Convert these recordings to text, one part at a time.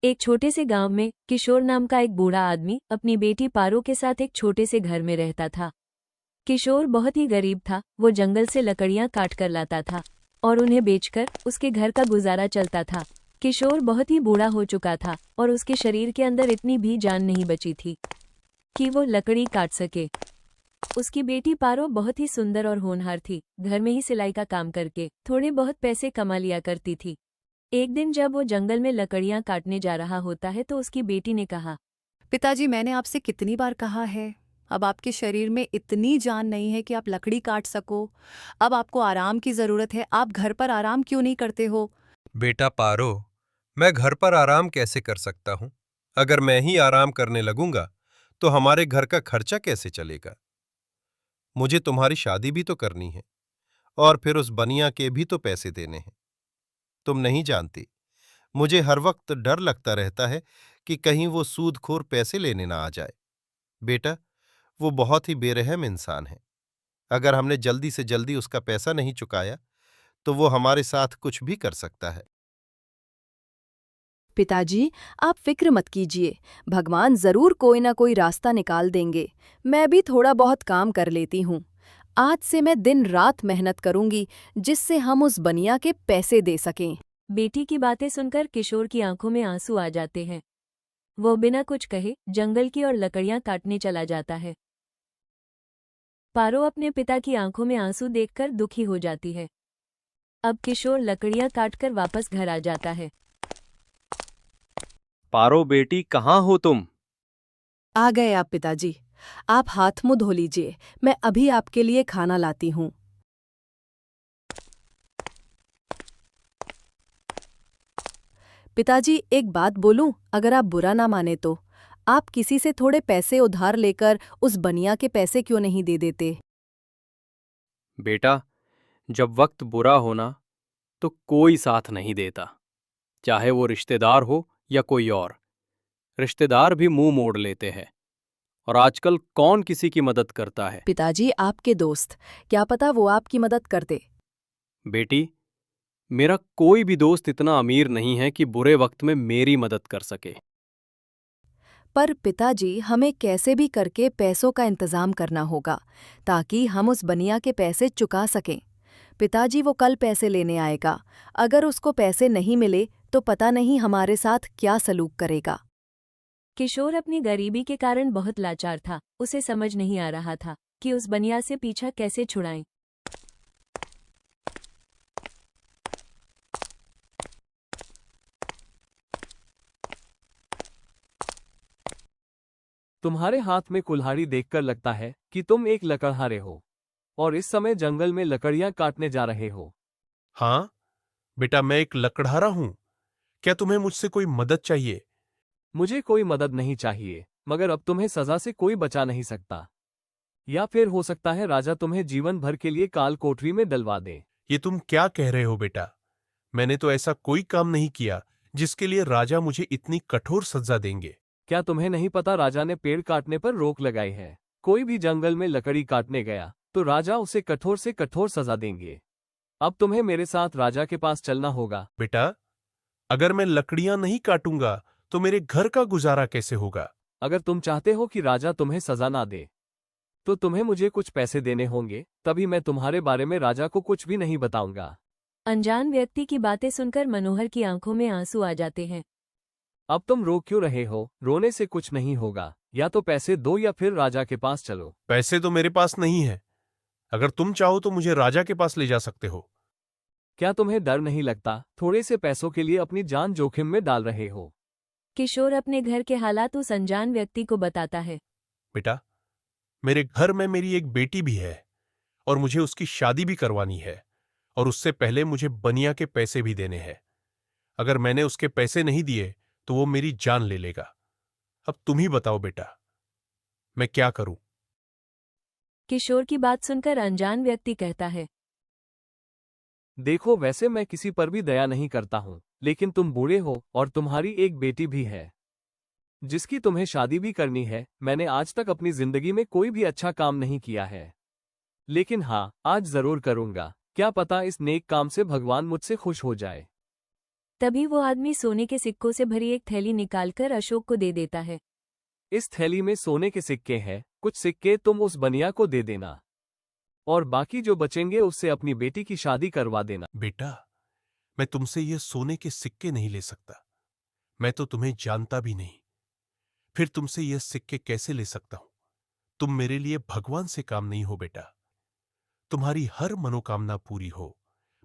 एक छोटे से गांव में किशोर नाम का एक बूढ़ा आदमी अपनी बेटी पारो के साथ एक छोटे से घर में रहता था। किशोर बहुत ही गरीब था। वो जंगल से लकड़ियां काट कर लाता था और उन्हें बेचकर उसके घर का गुजारा चलता था। किशोर बहुत ही बूढ़ा हो चुका था और उसके शरीर के अंदर इतनी भी जान नहीं बची थी कि वो लकड़ी काट सके। उसकी बेटी पारो बहुत ही सुंदर और होनहार थी। घर में ही सिलाई का काम करके थोड़े बहुत पैसे कमा लिया करती थी। एक दिन जब वो जंगल में लकड़ियां काटने जा रहा होता है तो उसकी बेटी ने कहा, पिताजी, मैंने आपसे कितनी बार कहा है, अब आपके शरीर में इतनी जान नहीं है कि आप लकड़ी काट सको। अब आपको आराम की जरूरत है, आप घर पर आराम क्यों नहीं करते हो? बेटा पारो, मैं घर पर आराम कैसे कर सकता हूँ? अगर मैं ही आराम करने लगूंगा तो हमारे घर का खर्चा कैसे चलेगा? मुझे तुम्हारी शादी भी तो करनी है और फिर उस बनिया के भी तो पैसे देने हैं। तुम नहीं जानती, मुझे हर वक्त डर लगता रहता है कि कहीं वो सूदखोर पैसे लेने ना आ जाए। बेटा, वो बहुत ही बेरहम इंसान है। अगर हमने जल्दी से जल्दी उसका पैसा नहीं चुकाया तो वो हमारे साथ कुछ भी कर सकता है। पिताजी, आप फिक्र मत कीजिए, भगवान जरूर कोई ना कोई रास्ता निकाल देंगे। मैं भी थोड़ा बहुत काम कर लेती हूँ। आज से मैं दिन रात मेहनत करूंगी, जिससे हम उस बनिया के पैसे दे सकें। बेटी की बातें सुनकर किशोर की आंखों में आंसू आ जाते हैं। वो बिना कुछ कहे जंगल की ओर लकड़ियां काटने चला जाता है। पारो अपने पिता की आंखों में आंसू देखकर दुखी हो जाती है। अब किशोर लकड़ियां काटकर वापस घर आ जाता है। पारो बेटी, कहाँ हो तुम? आ गए आप पिताजी। आप हाथ मुंह धो लीजिए, मैं अभी आपके लिए खाना लाती हूँ। पिताजी, एक बात बोलूं, अगर आप बुरा ना माने तो आप किसी से थोड़े पैसे उधार लेकर उस बनिया के पैसे क्यों नहीं दे देते? बेटा, जब वक्त बुरा होना तो कोई साथ नहीं देता, चाहे वो रिश्तेदार हो या कोई और। रिश्तेदार भी मुंह मोड़ लेते हैं और आजकल कौन किसी की मदद करता है? पिताजी, आपके दोस्त, क्या पता वो आपकी मदद करते। बेटी, मेरा कोई भी दोस्त इतना अमीर नहीं है कि बुरे वक्त में मेरी मदद कर सके। पर पिताजी, हमें कैसे भी करके पैसों का इंतजाम करना होगा ताकि हम उस बनिया के पैसे चुका सकें। पिताजी, वो कल पैसे लेने आएगा। अगर उसको पैसे नहीं मिले तो पता नहीं हमारे साथ क्या सलूक करेगा। किशोर अपनी गरीबी के कारण बहुत लाचार था। उसे समझ नहीं आ रहा था कि उस बनिया से पीछा कैसे छुड़ाएं। तुम्हारे हाथ में कुल्हाड़ी देखकर लगता है कि तुम एक लकड़हारे हो और इस समय जंगल में लकड़ियां काटने जा रहे हो। हाँ बेटा, मैं एक लकड़हारा हूं। क्या तुम्हें मुझसे कोई मदद चाहिए? मुझे कोई मदद नहीं चाहिए, मगर अब तुम्हें सजा से कोई बचा नहीं सकता। या फिर हो सकता है राजा तुम्हें जीवन भर के लिए काल कोठरी में डलवा दे। ये तुम क्या कह रहे हो बेटा? मैंने तो ऐसा कोई काम नहीं किया जिसके लिए राजा मुझे इतनी कठोर सजा देंगे। क्या तुम्हें नहीं पता, राजा ने पेड़ काटने पर रोक लगाई है। कोई भी जंगल में लकड़ी काटने गया तो राजा उसे कठोर से कठोर सजा देंगे। अब तुम्हें मेरे साथ राजा के पास चलना होगा। बेटा, अगर मैं लकड़ियां नहीं काटूंगा तो मेरे घर का गुजारा कैसे होगा? अगर तुम चाहते हो कि राजा तुम्हें सजा ना दे तो तुम्हें मुझे कुछ पैसे देने होंगे, तभी मैं तुम्हारे बारे में राजा को कुछ भी नहीं बताऊंगा। अनजान व्यक्ति की बातें सुनकर मनोहर की आंखों में आंसू आ जाते हैं। अब तुम रो क्यों रहे हो? रोने से कुछ नहीं होगा। या तो पैसे दो या फिर राजा के पास चलो। पैसे तो मेरे पास नहीं है। अगर तुम चाहो तो मुझे राजा के पास ले जा सकते हो। क्या तुम्हें डर नहीं लगता? थोड़े से पैसों के लिए अपनी जान जोखिम में डाल रहे हो। किशोर अपने घर के हालात उस अनजान व्यक्ति को बताता है। बेटा, मेरे घर में मेरी एक बेटी भी है और मुझे उसकी शादी भी करवानी है और उससे पहले मुझे बनिया के पैसे भी देने हैं। अगर मैंने उसके पैसे नहीं दिए तो वो मेरी जान ले लेगा। अब तुम ही बताओ बेटा, मैं क्या करूं? किशोर की बात सुनकर अनजान व्यक्ति कहता है, देखो, वैसे मैं किसी पर भी दया नहीं करता हूँ, लेकिन तुम बूढ़े हो और तुम्हारी एक बेटी भी है जिसकी तुम्हें शादी भी करनी है। मैंने आज तक अपनी जिंदगी में कोई भी अच्छा काम नहीं किया है, लेकिन हाँ, आज जरूर करूंगा। क्या पता इस नेक काम से भगवान मुझसे खुश हो जाए। तभी वो आदमी सोने के सिक्कों से भरी एक थैली निकालकर अशोक को दे देता है। इस थैली में सोने के सिक्के हैं, कुछ सिक्के तुम उस बनिया को दे देना और बाकी जो बचेंगे उससे अपनी बेटी की शादी करवा देना। बेटा, मैं तुमसे ये सोने के सिक्के नहीं ले सकता। मैं तो तुम्हें जानता भी नहीं, फिर तुमसे ये सिक्के कैसे ले सकता हूं? तुम मेरे लिए भगवान से काम नहीं हो बेटा। तुम्हारी हर मनोकामना पूरी हो,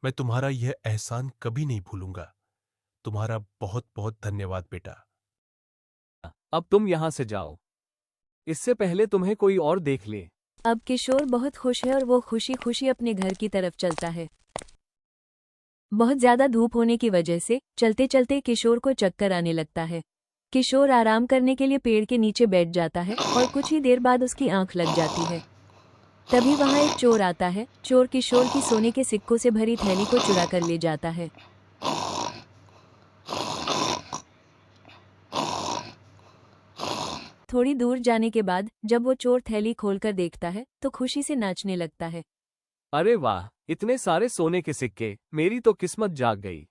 मैं तुम्हारा यह एहसान कभी नहीं भूलूंगा। तुम्हारा बहुत बहुत धन्यवाद बेटा। अब तुम यहां से जाओ, इससे पहले तुम्हें कोई और देख ले। अब किशोर बहुत खुश है और वो खुशी खुशी अपने घर की तरफ चलता है। बहुत ज्यादा धूप होने की वजह से चलते चलते किशोर को चक्कर आने लगता है। किशोर आराम करने के लिए पेड़ के नीचे बैठ जाता है और कुछ ही देर बाद उसकी आंख लग जाती है। तभी वहां एक चोर आता है। चोर किशोर की सोने के सिक्कों से भरी थैली को चुरा कर ले जाता है। थोड़ी दूर जाने के बाद जब वो चोर थैली खोलकर देखता है तो खुशी से नाचने लगता है। अरे वाह, इतने सारे सोने के सिक्के, मेरी तो किस्मत जाग गई।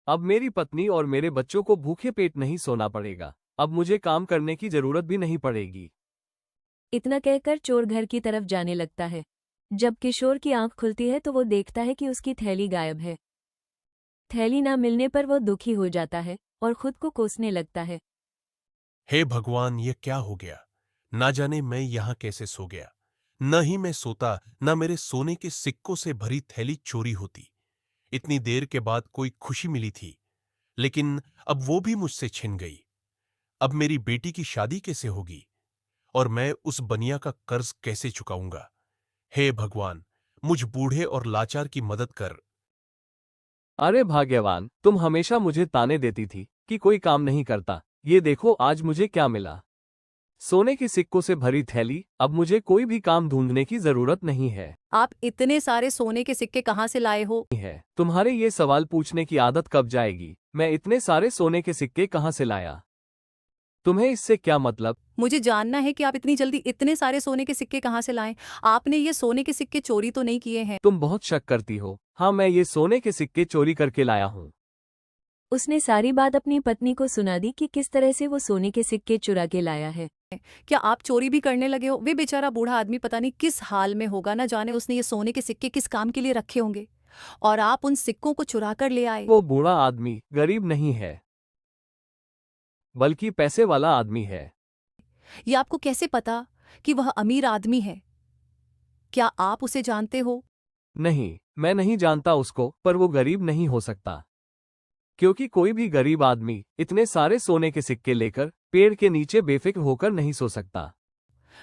अब मेरी पत्नी और मेरे बच्चों को भूखे पेट नहीं सोना पड़ेगा। अब मुझे काम करने की जरूरत भी नहीं पड़ेगी। इतना कहकर चोर घर की तरफ जाने लगता है। जब किशोर की आंख खुलती है तो वो देखता है कि उसकी थैली गायब है। थैली ना मिलने पर वो दुखी हो जाता है और खुद को कोसने लगता है। हे भगवान, ये क्या हो गया? ना जाने मैं यहां कैसे सो गया। न ही मैं सोता, न मेरे सोने के सिक्कों से भरी थैली चोरी होती। इतनी देर के बाद कोई खुशी मिली थी, लेकिन अब वो भी मुझसे छिन गई। अब मेरी बेटी की शादी कैसे होगी और मैं उस बनिया का कर्ज कैसे चुकाऊंगा? हे भगवान, मुझ बूढ़े और लाचार की मदद कर। अरे भाग्यवान, तुम हमेशा मुझे ताने देती थी कि कोई काम नहीं करता। ये देखो आज मुझे क्या मिला, सोने के सिक्कों से भरी थैली। अब मुझे कोई भी काम ढूंढने की जरूरत नहीं है। आप इतने सारे सोने के सिक्के कहाँ से लाए हो? तुम्हारे ये सवाल पूछने की आदत कब जाएगी? मैं इतने सारे सोने के सिक्के कहाँ से लाया? तुम्हें इससे क्या मतलब? मुझे जानना है कि आप इतनी जल्दी इतने सारे सोने के सिक्के कहाँ से लाए। आपने ये सोने के सिक्के चोरी तो नहीं किए हैं? तुम बहुत शक करती हो। हाँ, मैं ये सोने के सिक्के चोरी करके लाया हूँ। उसने सारी बात अपनी पत्नी को सुना दी कि किस तरह से वो सोने के सिक्के चुरा के लाया है। क्या आप चोरी भी करने लगे हो? वे बेचारा बूढ़ा आदमी पता नहीं किस हाल में होगा, ना जाने उसने ये सोने के सिक्के किस काम के लिए रखे होंगे और आप उन सिक्कों को चुरा कर ले आए। वो बूढ़ा आदमी गरीब नहीं है, बल्कि पैसे वाला आदमी है। ये आपको कैसे पता कि वह अमीर आदमी है? क्या आप उसे जानते हो? नहीं, मैं नहीं जानता उसको, पर वो गरीब नहीं हो सकता, क्योंकि कोई भी गरीब आदमी इतने सारे सोने के सिक्के लेकर पेड़ के नीचे बेफिक्र होकर नहीं सो सकता।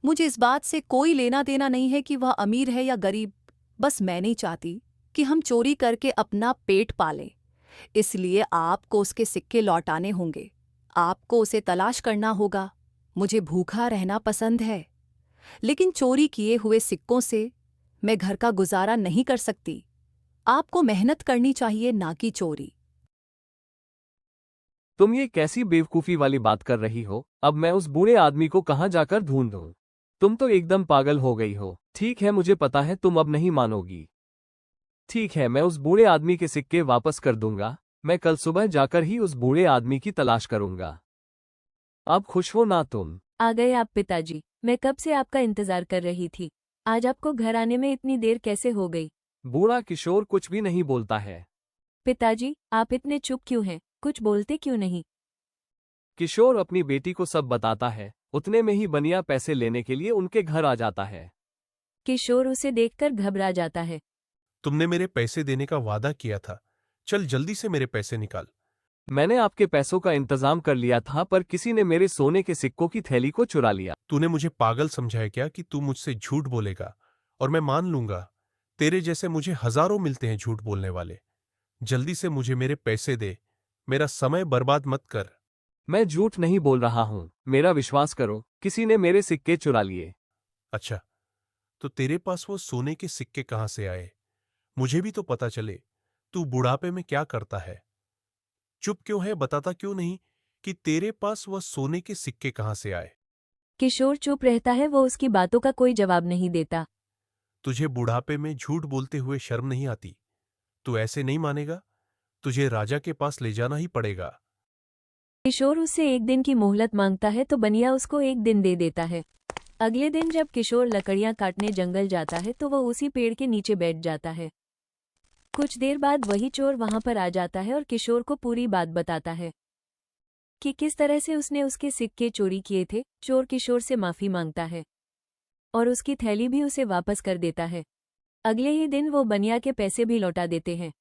मुझे इस बात से कोई लेना देना नहीं है कि वह अमीर है या गरीब। बस मैं नहीं चाहती कि हम चोरी करके अपना पेट पालें, इसलिए आपको उसके सिक्के लौटाने होंगे। आपको उसे तलाश करना होगा। मुझे भूखा रहना पसंद है, लेकिन चोरी किए हुए सिक्कों से मैं घर का गुजारा नहीं कर सकती। आपको मेहनत करनी चाहिए, ना कि चोरी। तुम ये कैसी बेवकूफ़ी वाली बात कर रही हो? अब मैं उस बूढ़े आदमी को कहाँ जाकर ढूंढूं? तुम तो एकदम पागल हो गई हो। ठीक है, मुझे पता है तुम अब नहीं मानोगी। ठीक है, मैं उस बूढ़े आदमी के सिक्के वापस कर दूंगा। मैं कल सुबह जाकर ही उस बूढ़े आदमी की तलाश करूंगा। अब खुश हो ना तुम? आ गए आप पिताजी। मैं कब से आपका इंतजार कर रही थी। आज आपको घर आने में इतनी देर कैसे हो गई? बूढ़ा किशोर कुछ भी नहीं बोलता है। पिताजी, आप इतने चुप क्यों हैं? कुछ बोलते क्यों नहीं? किशोर अपनी बेटी को सब बताता है। उतने में ही बनिया पैसे लेने के लिए उनके घर आ जाता है। किशोर उसे देखकर घबरा जाता है। तुमने मेरे पैसे देने का वादा किया था, चल जल्दी से मेरे पैसे निकाल। मैंने आपके पैसों का इंतजाम कर लिया था, पर किसी ने मेरे सोने के सिक्कों की थैली को चुरा लिया। तूने मुझे पागल समझा है क्या कि तू मुझसे झूठ बोलेगा और मैं मान लूंगा? तेरे जैसे मुझे हजारों मिलते हैं झूठ बोलने वाले। जल्दी से मुझे मेरे पैसे दे, मेरा समय बर्बाद मत कर। मैं झूठ नहीं बोल रहा हूँ, मेरा विश्वास करो, किसी ने मेरे सिक्के चुरा लिए। अच्छा, तो तेरे पास वो सोने के सिक्के कहां से आए? मुझे भी तो पता चले तू बुढ़ापे में क्या करता है। चुप क्यों है? बताता क्यों नहीं कि तेरे पास वह सोने के सिक्के कहां से आए? किशोर चुप रहता है, वो उसकी बातों का कोई जवाब नहीं देता। तुझे बुढ़ापे में झूठ बोलते हुए शर्म नहीं आती? तू ऐसे नहीं मानेगा? तुझे राजा के पास ले जाना ही पड़ेगा। किशोर उससे एक दिन की मोहलत मांगता है तो बनिया उसको एक दिन दे देता है। अगले दिन जब किशोर लकड़ियां काटने जंगल जाता है तो वह उसी पेड़ के नीचे बैठ जाता है। कुछ देर बाद वही चोर वहां पर आ जाता है और किशोर को पूरी बात बताता है कि किस तरह से उसने उसके सिक्के चोरी किए थे। चोर किशोर से माफी मांगता है और उसकी थैली भी उसे वापस कर देता है। अगले ही दिन वो बनिया के पैसे भी लौटा देते हैं।